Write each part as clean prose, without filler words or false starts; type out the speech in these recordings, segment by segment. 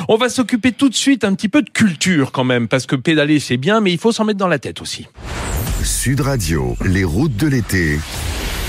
On va s'occuper tout de suite un petit peu de culture quand même, parce que pédaler c'est bien, mais il faut s'en mettre dans la tête aussi. Sud Radio, les routes de l'été.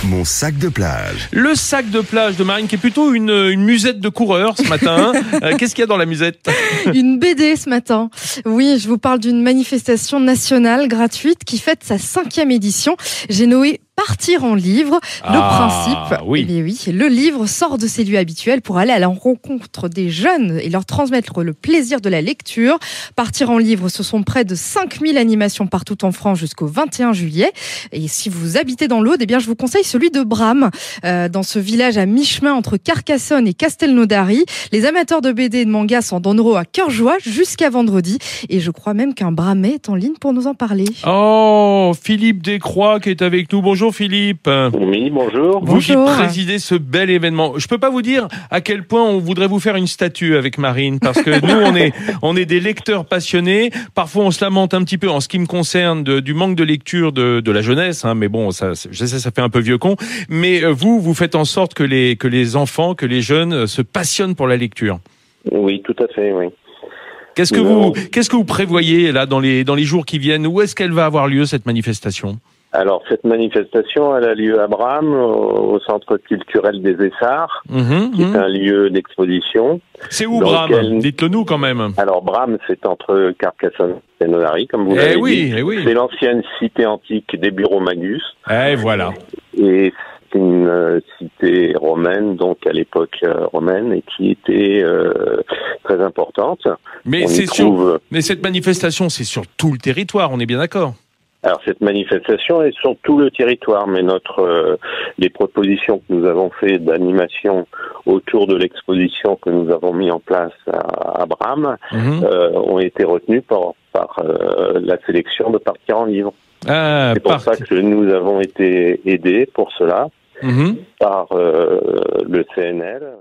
Mon sac de plage. Le sac de plage de Marine, qui est plutôt une musette de coureur ce matin. Qu'est-ce qu'il y a dans la musette ? Une BD ce matin. Oui, je vous parle d'une manifestation nationale gratuite qui fête sa 5e édition. J'ai nommé Partir en livre. Le principe, oui. Eh bien oui, le livre sort de ses lieux habituels pour aller à la rencontre des jeunes et leur transmettre le plaisir de la lecture. Partir en livre, ce sont près de 5000 animations partout en France jusqu'au 21 juillet. Et si vous habitez dans l'Aude, eh bien je vous conseille celui de Bram, dans ce village à mi-chemin entre Carcassonne et Castelnaudary. Les amateurs de BD et de manga s'en donneront à cœur joie jusqu'à vendredi. Et je crois même qu'un Bramais est en ligne pour nous en parler. Oh, Philippe Descroix qui est avec nous. Bonjour Philippe. Oui, bonjour. Vous qui présidez ce bel événement. Je peux pas vous dire à quel point on voudrait vous faire une statue avec Marine, parce que nous on est des lecteurs passionnés. Parfois on se lamente un petit peu en ce qui me concerne du manque de lecture de la jeunesse, hein, mais bon, ça, je sais, ça fait un peu vieux con. Mais vous faites en sorte que les enfants, que les jeunes se passionnent pour la lecture. Oui, tout à fait, oui. Qu'est-ce que vous prévoyez là dans les jours qui viennent? Où est-ce qu'elle va avoir lieu cette manifestation? Alors, cette manifestation, elle a lieu à Bram, au Centre culturel des Essarts, qui est un lieu d'exposition. C'est où Bram? Dites-le nous quand même. Alors, Bram, c'est entre Carcassonne et Castelnaudary, comme vous l'avez dit. Oui. C'est l'ancienne cité antique des Bureaux-Magus. Voilà. Et c'est une cité romaine, donc à l'époque romaine, et qui était très importante. Mais mais cette manifestation, c'est sur tout le territoire, on est bien d'accord? Alors cette manifestation est sur tout le territoire, mais les propositions que nous avons fait d'animation autour de l'exposition que nous avons mis en place à Bram ont été retenues par la sélection de Partir en livre. C'est pour ça que nous avons été aidés pour cela par le CNL.